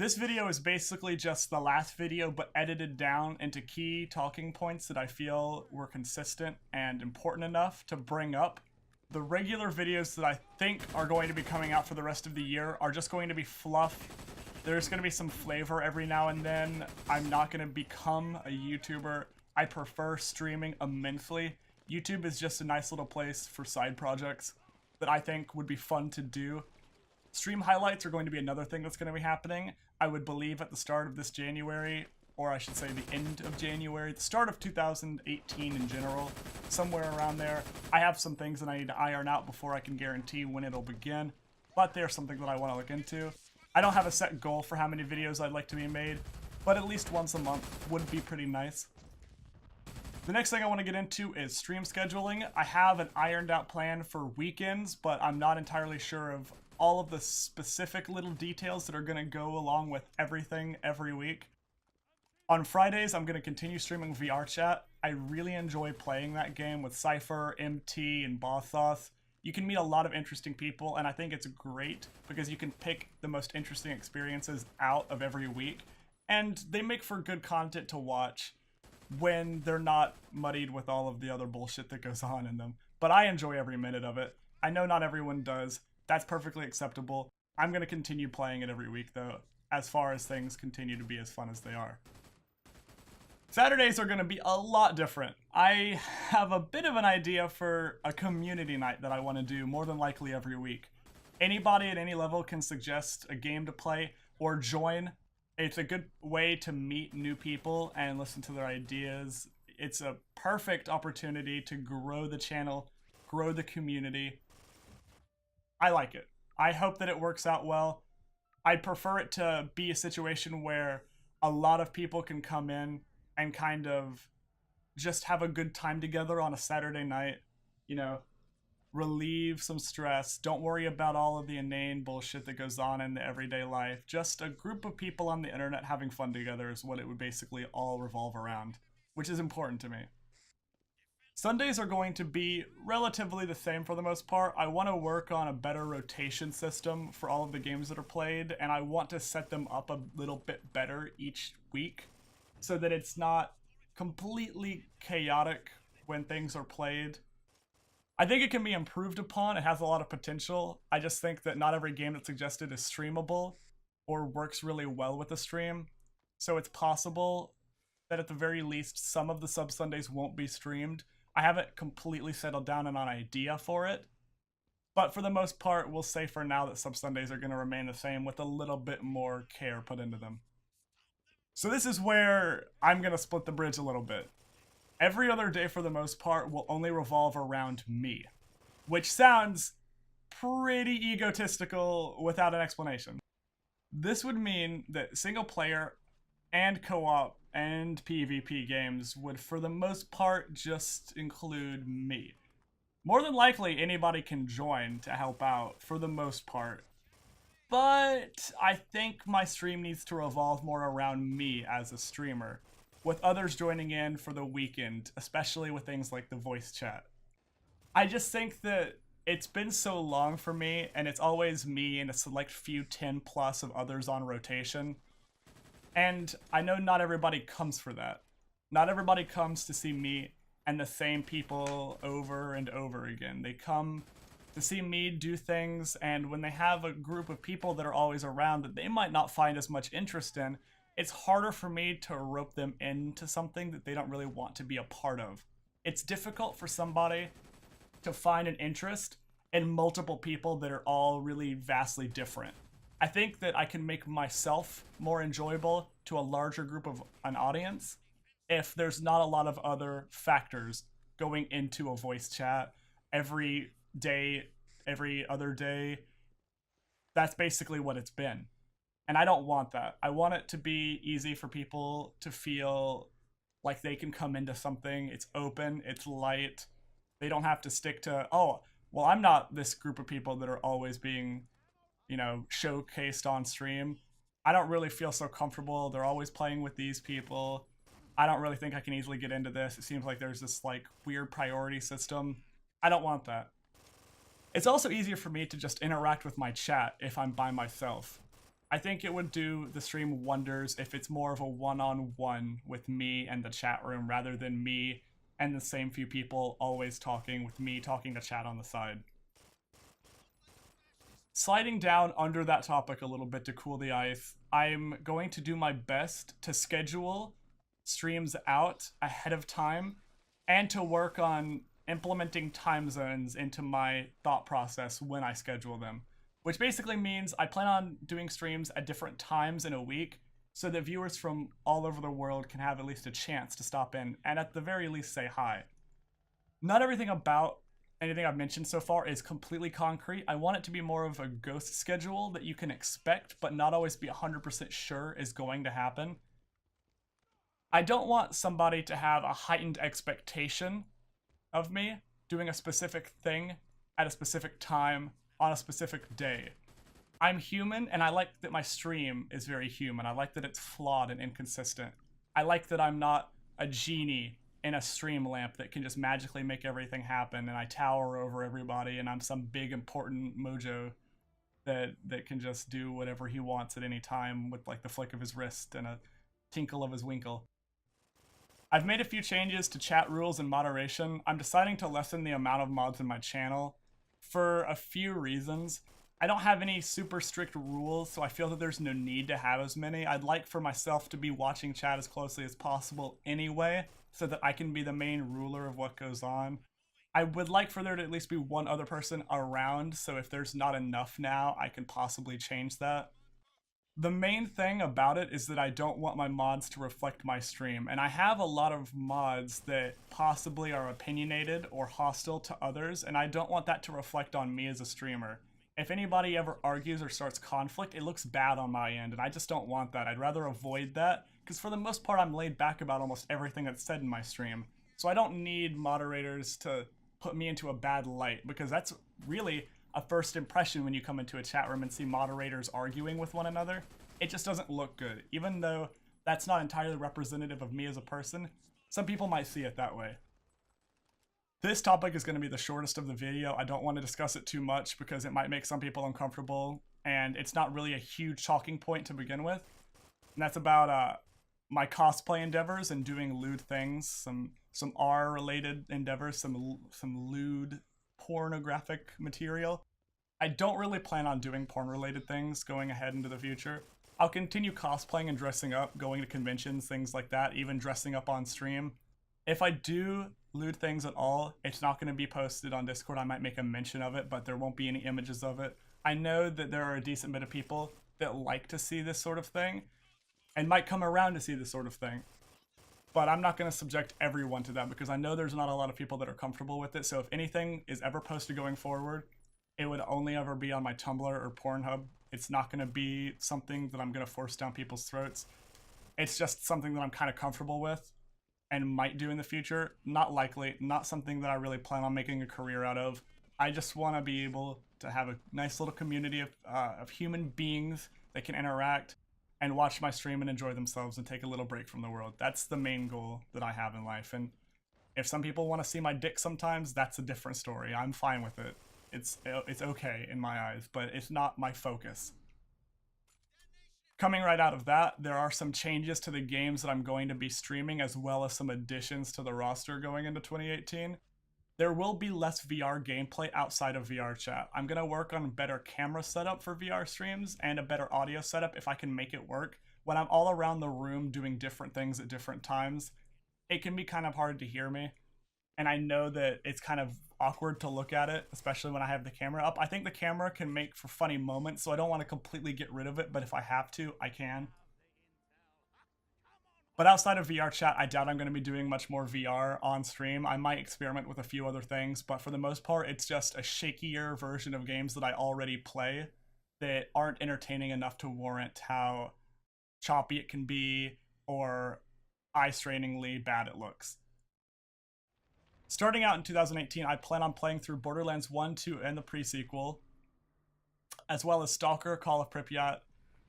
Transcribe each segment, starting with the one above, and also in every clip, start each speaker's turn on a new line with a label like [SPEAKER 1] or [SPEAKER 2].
[SPEAKER 1] This video is basically just the last video, but edited down into key talking points that I feel were consistent and important enough to bring up. The regular videos that I think are going to be coming out for the rest of the year are just going to be fluff. There's going to be some flavor every now and then. I'm not going to become a YouTuber. I prefer streaming immensely. YouTube is just a nice little place for side projects that I think would be fun to do. Stream highlights are going to be another thing that's going to be happening. I would believe at the start of this January, or I should say the end of January, the start of 2018 in general, somewhere around there. I have some things that I need to iron out before I can guarantee when it'll begin, but they're something that I want to look into. I don't have a set goal for how many videos I'd like to be made, but at least once a month would be pretty nice. The next thing I want to get into is stream scheduling. I have an ironed out plan for weekends, but I'm not entirely sure of all of the specific little details that are going to go along with everything every week. On Fridays, I'm going to continue streaming VR chat. I really enjoy playing that game with Cypher, MT, and Boss Sauce. You can meet a lot of interesting people, and I think it's great because you can pick the most interesting experiences out of every week, and they make for good content to watch when they're not muddied with all of the other bullshit that goes on in them. But I enjoy every minute of it. I know not everyone does. That's perfectly acceptable. I'm going to continue playing it every week, though, as far as things continue to be as fun as they are. Saturdays are going to be a lot different. I have a bit of an idea for a community night that I want to do more than likely every week. Anybody at any level can suggest a game to play or join. It's a good way to meet new people and listen to their ideas. It's a perfect opportunity to grow the channel, grow the community. I like it. I hope that it works out well. I'd prefer it to be a situation where a lot of people can come in and kind of just have a good time together on a Saturday night, you know, relieve some stress. Don't worry about all of the inane bullshit that goes on in the everyday life. Just a group of people on the internet having fun together is what it would basically all revolve around, which is important to me. Sundays are going to be relatively the same for the most part. I want to work on a better rotation system for all of the games that are played, and I want to set them up a little bit better each week so that it's not completely chaotic when things are played. I think it can be improved upon. It has a lot of potential. I just think that not every game that's suggested is streamable or works really well with a stream. So it's possible that at the very least some of the sub-Sundays won't be streamed. I haven't completely settled down on an idea for it, but for the most part, we'll say for now that sub-Sundays are going to remain the same with a little bit more care put into them. So this is where I'm going to split the bridge a little bit. Every other day for the most part will only revolve around me, which sounds pretty egotistical without an explanation. This would mean that single player and co-op and PvP games would for the most part just include me. More than likely anybody can join to help out for the most part, but I think my stream needs to revolve more around me as a streamer, with others joining in for the weekend, especially with things like the voice chat. I just think that it's been so long for me, and it's always me and a select few 10 plus of others on rotation. And I know not everybody comes for that. Not everybody comes to see me and the same people over and over again. They come to see me do things, and when they have a group of people that are always around that they might not find as much interest in, it's harder for me to rope them into something that they don't really want to be a part of. It's difficult for somebody to find an interest in multiple people that are all really vastly different. I think that I can make myself more enjoyable to a larger group of an audience if there's not a lot of other factors going into a voice chat every day, every other day. That's basically what it's been. And I don't want that. I want it to be easy for people to feel like they can come into something. It's open, it's light. They don't have to stick to, oh, well, I'm not this group of people that are always being, you know, showcased on stream. I don't really feel so comfortable. They're always playing with these people. I don't really think I can easily get into this. It seems like there's this like weird priority system. I don't want that. It's also easier for me to just interact with my chat if I'm by myself. I think it would do the stream wonders if it's more of a one-on-one with me and the chat room rather than me and the same few people always talking with me talking to chat on the side. Sliding down under that topic a little bit to cool the ice, I'm going to do my best to schedule streams out ahead of time and to work on implementing time zones into my thought process when I schedule them. Which basically means I plan on doing streams at different times in a week so that viewers from all over the world can have at least a chance to stop in and at the very least say hi. Not everything about anything I've mentioned so far is completely concrete. I want it to be more of a ghost schedule that you can expect but not always be 100% sure is going to happen. I don't want somebody to have a heightened expectation of me doing a specific thing at a specific time on a specific day. I'm human, and I like that my stream is very human. I like that it's flawed and inconsistent. I like that I'm not a genie in a stream lamp that can just magically make everything happen, and I tower over everybody, and I'm some big important mojo that can just do whatever he wants at any time with like the flick of his wrist and a tinkle of his winkle. I've made a few changes to chat rules and moderation. I'm deciding to lessen the amount of mods in my channel for a few reasons. I don't have any super strict rules, so I feel that there's no need to have as many. I'd like for myself to be watching chat as closely as possible anyway, so that I can be the main ruler of what goes on. I would like for there to at least be one other person around, so if there's not enough now, I can possibly change that. The main thing about it is that I don't want my mods to reflect my stream, and I have a lot of mods that possibly are opinionated or hostile to others, and I don't want that to reflect on me as a streamer. If anybody ever argues or starts conflict, it looks bad on my end, and I just don't want that. I'd rather avoid that, because for the most part I'm laid back about almost everything that's said in my stream. So I don't need moderators to put me into a bad light, because that's really a first impression when you come into a chat room and see moderators arguing with one another. It just doesn't look good. Even though that's not entirely representative of me as a person, some people might see it that way. This topic is going to be the shortest of the video. I don't want to discuss it too much because it might make some people uncomfortable, and it's not really a huge talking point to begin with. And that's about my cosplay endeavors and doing lewd things, some R-related endeavors, some lewd pornographic material. I don't really plan on doing porn-related things going ahead into the future. I'll continue cosplaying and dressing up, going to conventions, things like that, even dressing up on stream. If I do lewd things at all, it's not going to be posted on Discord. I might make a mention of it, but there won't be any images of it. I know that there are a decent bit of people that like to see this sort of thing and might come around to see this sort of thing. But I'm not going to subject everyone to that because I know there's not a lot of people that are comfortable with it. So if anything is ever posted going forward, it would only ever be on my Tumblr or Pornhub. It's not going to be something that I'm going to force down people's throats. It's just something that I'm kind of comfortable with and might do in the future. Not likely, not something that I really plan on making a career out of. I just want to be able to have a nice little community of human beings that can interact and watch my stream and enjoy themselves and take a little break from the world. That's the main goal that I have in life. And if some people want to see my dick sometimes, that's a different story. I'm fine with it. It's okay in my eyes, but it's not my focus. Coming right out of that, there are some changes to the games that I'm going to be streaming, as well as some additions to the roster going into 2018. There will be less VR gameplay outside of VR chat. I'm going to work on better camera setup for VR streams and a better audio setup if I can make it work. When I'm all around the room doing different things at different times, it can be kind of hard to hear me. And I know that it's kind of awkward to look at it, especially when I have the camera up. I think the camera can make for funny moments, so I don't want to completely get rid of it, but if I have to, I can. But outside of VR chat, I doubt I'm going to be doing much more VR on stream. I might experiment with a few other things, but for the most part, it's just a shakier version of games that I already play that aren't entertaining enough to warrant how choppy it can be or eye-strainingly bad it looks. Starting out in 2018, I plan on playing through Borderlands 1, 2, and the pre-sequel, as well as Stalker, Call of Pripyat,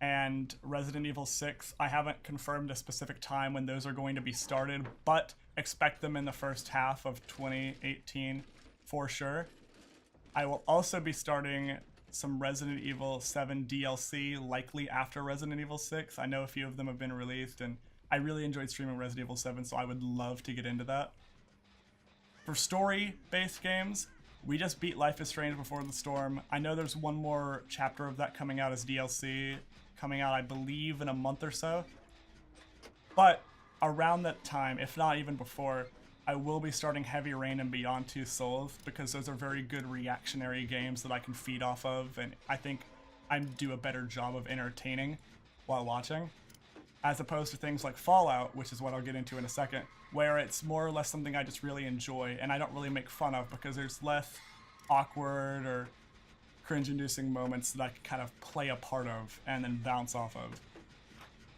[SPEAKER 1] and Resident Evil 6. I haven't confirmed a specific time when those are going to be started, but expect them in the first half of 2018 for sure. I will also be starting some Resident Evil 7 DLC, likely after Resident Evil 6. I know a few of them have been released, and I really enjoyed streaming Resident Evil 7, so I would love to get into that. For story-based games, we just beat Life is Strange Before the Storm. I know there's one more chapter of that coming out as DLC, coming out, I believe, in a month or so. But around that time, if not even before, I will be starting Heavy Rain and Beyond Two Souls, because those are very good reactionary games that I can feed off of, and I think I do a better job of entertaining while watching, as opposed to things like Fallout, which is what I'll get into in a second, where it's more or less something I just really enjoy and I don't really make fun of, because there's less awkward or cringe-inducing moments that I can kind of play a part of and then bounce off of.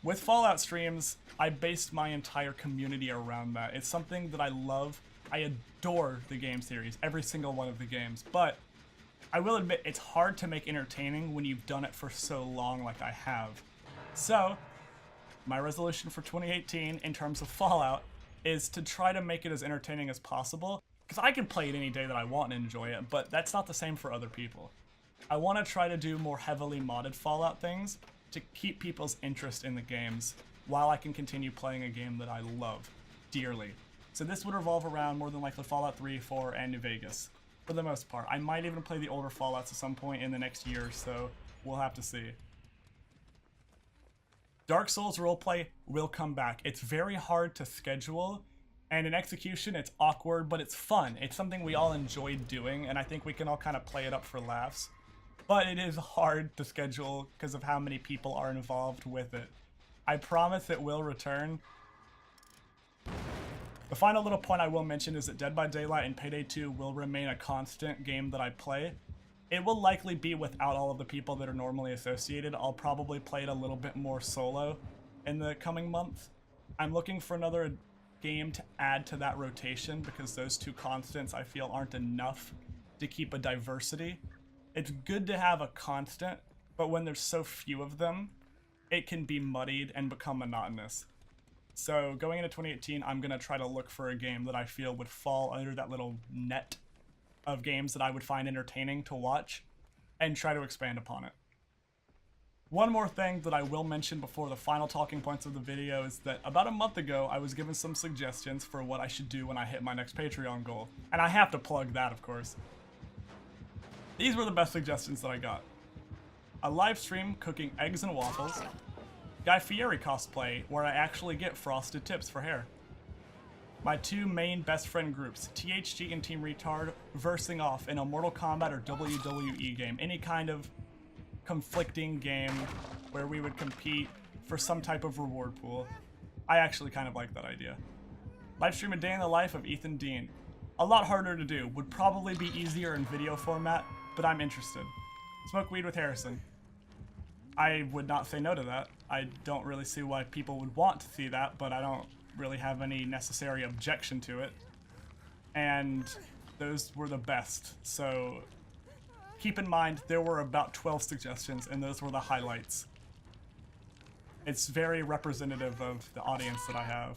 [SPEAKER 1] With Fallout streams, I based my entire community around that. It's something that I love. I adore the game series, every single one of the games, but I will admit it's hard to make entertaining when you've done it for so long like I have. So, my resolution for 2018 in terms of Fallout is to try to make it as entertaining as possible, because I can play it any day that I want and enjoy it, but that's not the same for other people. I want to try to do more heavily modded Fallout things to keep people's interest in the games while I can continue playing a game that I love dearly. So this would revolve around more than likely Fallout 3, 4, and New Vegas, for the most part. I might even play the older Fallouts at some point in the next year or so. We'll have to see. Dark Souls roleplay will come back. It's very hard to schedule, and in execution it's awkward, but it's fun. It's something we all enjoy doing, and I think we can all kind of play it up for laughs. But it is hard to schedule because of how many people are involved with it. I promise it will return. The final little point I will mention is that Dead by Daylight and Payday 2 will remain a constant game that I play. It will likely be without all of the people that are normally associated. I'll probably play it a little bit more solo in the coming months. I'm looking for another game to add to that rotation, because those two constants I feel aren't enough to keep a diversity. It's good to have a constant, but when there's so few of them, it can be muddied and become monotonous. So going into 2018, I'm going to try to look for a game that I feel would fall under that little net of games that I would find entertaining to watch, and try to expand upon it. One more thing that I will mention before the final talking points of the video is that about a month ago, I was given some suggestions for what I should do when I hit my next Patreon goal. And I have to plug that, of course. These were the best suggestions that I got. A live stream cooking eggs and waffles. Guy Fieri cosplay, where I actually get frosted tips for hair. My two main best friend groups, THG and Team Retard, versing off in a Mortal Kombat or WWE game. Any kind of conflicting game where we would compete for some type of reward pool. I actually kind of like that idea. Livestream a day in the life of Ethan Dean. A lot harder to do, would probably be easier in video format, but I'm interested. Smoke weed with Harrison. I would not say no to that. I don't really see why people would want to see that, but I don't really have any necessary objection to it. And those were the best, so keep in mind there were about 12 suggestions and those were the highlights. It's very representative of the audience that I have.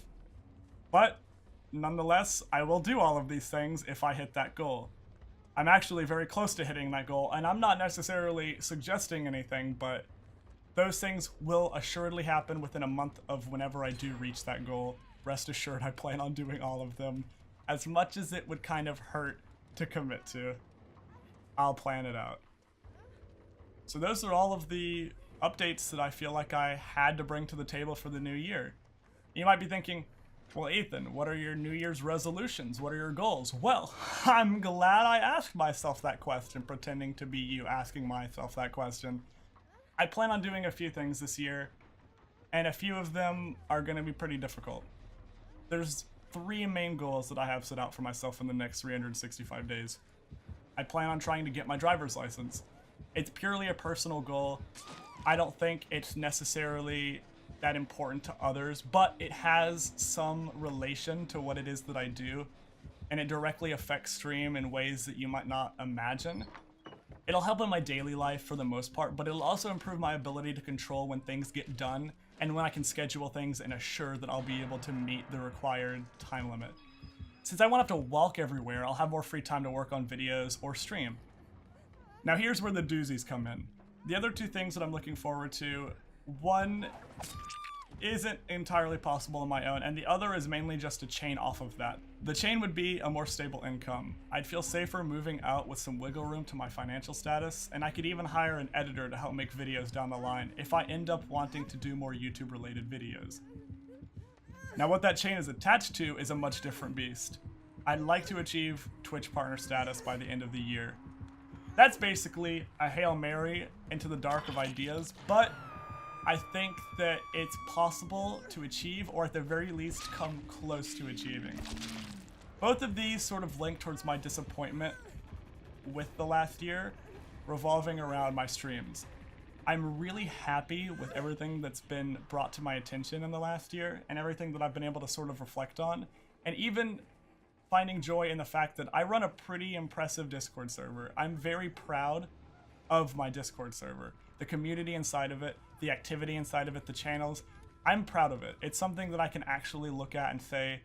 [SPEAKER 1] But nonetheless, I will do all of these things if I hit that goal. I'm actually very close to hitting that goal, and I'm not necessarily suggesting anything, but those things will assuredly happen within a month of whenever I do reach that goal. Rest assured, I plan on doing all of them. As much as it would kind of hurt to commit to, I'll plan it out. So those are all of the updates that I feel like I had to bring to the table for the new year. You might be thinking, well, Ethan, what are your New Year's resolutions? What are your goals? Well, I'm glad I asked myself that question, pretending to be you asking myself that question. I plan on doing a few things this year, and a few of them are going to be pretty difficult. There's 3 main goals that I have set out for myself in the next 365 days. I plan on trying to get my driver's license. It's purely a personal goal. I don't think it's necessarily that important to others, but it has some relation to what it is that I do, and it directly affects stream in ways that you might not imagine. It'll help in my daily life for the most part, but it'll also improve my ability to control when things get done and when I can schedule things and assure that I'll be able to meet the required time limit. Since I won't have to walk everywhere, I'll have more free time to work on videos or stream. Now here's where the doozies come in. The other two things that I'm looking forward to, one isn't entirely possible on my own, and the other is mainly just a chain off of that. The chain would be a more stable income. I'd feel safer moving out with some wiggle room to my financial status, and I could even hire an editor to help make videos down the line if I end up wanting to do more YouTube related videos. Now what that chain is attached to is a much different beast. I'd like to achieve Twitch partner status by the end of the year. That's basically a Hail Mary into the dark of ideas, but I think that it's possible to achieve, or at the very least come close to achieving. Both of these sort of link towards my disappointment with the last year, revolving around my streams. I'm really happy with everything that's been brought to my attention in the last year, and everything that I've been able to sort of reflect on, and even finding joy in the fact that I run a pretty impressive Discord server. I'm very proud of my Discord server. The community inside of it, the activity inside of it, the channels, I'm proud of it. It's something that I can actually look at and say,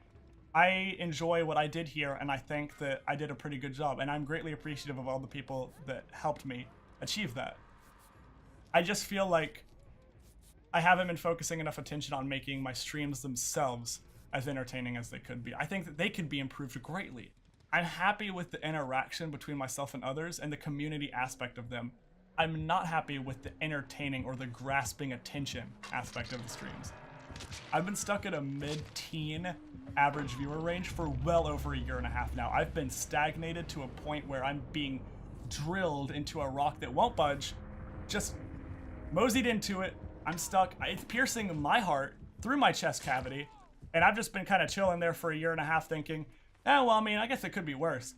[SPEAKER 1] I enjoy what I did here, and I think that I did a pretty good job, and I'm greatly appreciative of all the people that helped me achieve that. I just feel like I haven't been focusing enough attention on making my streams themselves as entertaining as they could be. I think that they could be improved greatly. I'm happy with the interaction between myself and others and the community aspect of them. I'm not happy with the entertaining or the grasping attention aspect of the streams. I've been stuck at a mid-teen average viewer range for well over a year and a half now. I've been stagnated to a point where I'm being drilled into a rock that won't budge, just moseyed into it. I'm stuck. It's piercing my heart through my chest cavity, and I've just been kind of chilling there for a year and a half thinking, well, I mean, I guess it could be worse.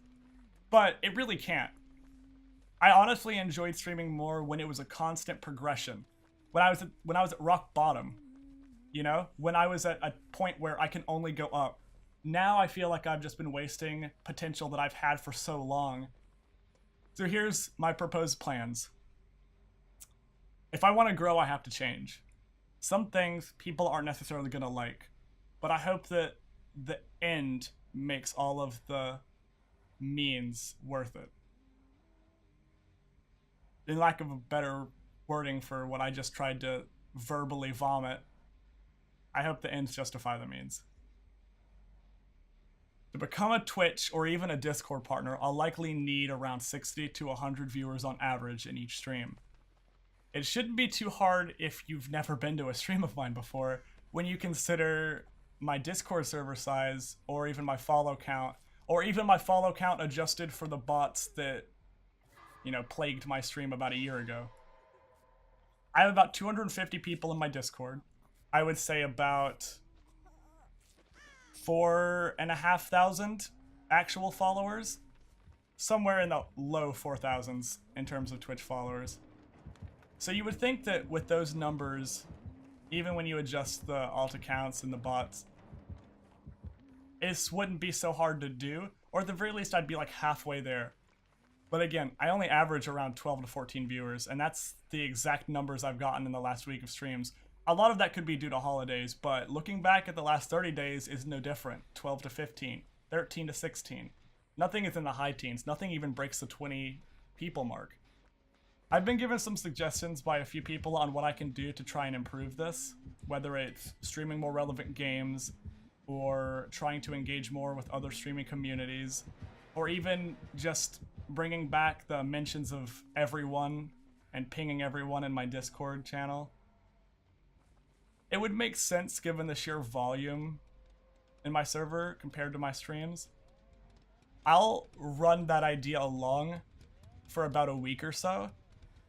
[SPEAKER 1] But it really can't. I honestly enjoyed streaming more when it was a constant progression. When I was at rock bottom, you know? When I was at a point where I can only go up. Now I feel like I've just been wasting potential that I've had for so long. So here's my proposed plans. If I want to grow, I have to change. Some things people aren't necessarily going to like, but I hope that the end makes all of the means worth it. In lack of a better wording for what I just tried to verbally vomit, I hope the ends justify the means. To become a Twitch or even a Discord partner, I'll likely need around 60 to 100 viewers on average in each stream. It shouldn't be too hard if you've never been to a stream of mine before, when you consider my Discord server size, or even my follow count, adjusted for the bots that, you know, plagued my stream about a year ago. I have about 250 people in my Discord. I would say about 4,500 actual followers. Somewhere in the low 4,000s in terms of Twitch followers. So you would think that with those numbers, even when you adjust the alt accounts and the bots, this wouldn't be so hard to do, or at the very least I'd be like halfway there. But again, I only average around 12 to 14 viewers, and that's the exact numbers I've gotten in the last week of streams. A lot of that could be due to holidays, but looking back at the last 30 days is no different. 12 to 15, 13 to 16. Nothing is in the high teens. Nothing even breaks the 20 people mark. I've been given some suggestions by a few people on what I can do to try and improve this, whether it's streaming more relevant games, or trying to engage more with other streaming communities, or even just bringing back the mentions of everyone and pinging everyone in my Discord channel. It would make sense given the sheer volume in my server compared to my streams. I'll run that idea along for about a week or so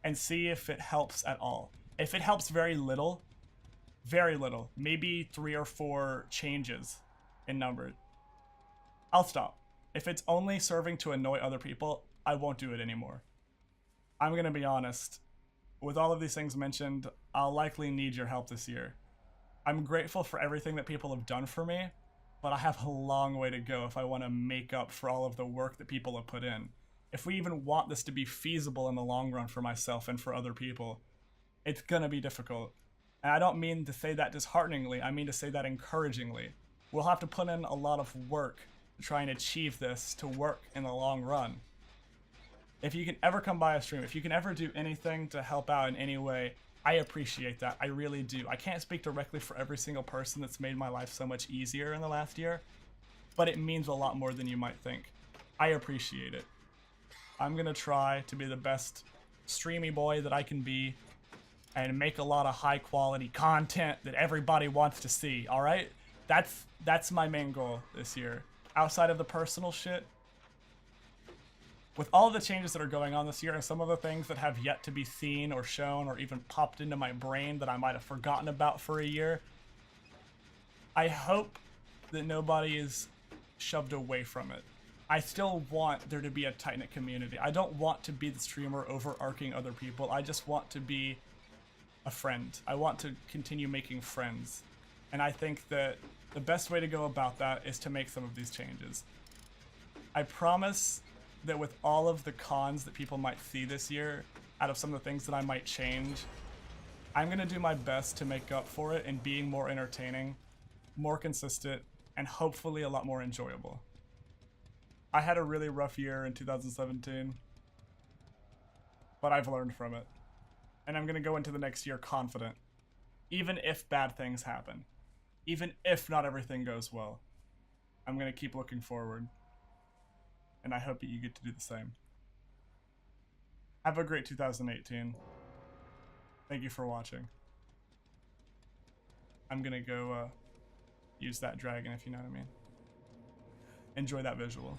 [SPEAKER 1] and see if it helps at all. If it helps very little, maybe 3 or 4 changes in number, I'll stop. If it's only serving to annoy other people, I won't do it anymore. I'm gonna be honest. With all of these things mentioned, I'll likely need your help this year. I'm grateful for everything that people have done for me, but I have a long way to go if I want to make up for all of the work that people have put in. If we even want this to be feasible in the long run for myself and for other people, it's gonna be difficult. And I don't mean to say that dishearteningly, I mean to say that encouragingly. We'll have to put in a lot of work to try and achieve this to work in the long run. If you can ever come by a stream, if you can ever do anything to help out in any way, I appreciate that. I really do. I can't speak directly for every single person that's made my life so much easier in the last year, but it means a lot more than you might think. I appreciate it. I'm gonna try to be the best streamy boy that I can be and make a lot of high quality content that everybody wants to see, alright? That's my main goal this year. Outside of the personal shit, with all the changes that are going on this year and some of the things that have yet to be seen or shown or even popped into my brain that I might have forgotten about for a year, I hope that nobody is shoved away from it. I still want there to be a tight-knit community. I don't want to be the streamer overarching other people. I just want to be a friend. I want to continue making friends. And I think that the best way to go about that is to make some of these changes. I promise that with all of the cons that people might see this year, out of some of the things that I might change, I'm gonna do my best to make up for it in being more entertaining, more consistent, and hopefully a lot more enjoyable. I had a really rough year in 2017, but I've learned from it. And I'm gonna go into the next year confident, even if bad things happen. Even if not everything goes well, I'm gonna keep looking forward. And I hope that you get to do the same. Have a great 2018. Thank you for watching. I'm gonna go use that dragon, if you know what I mean. Enjoy that visual.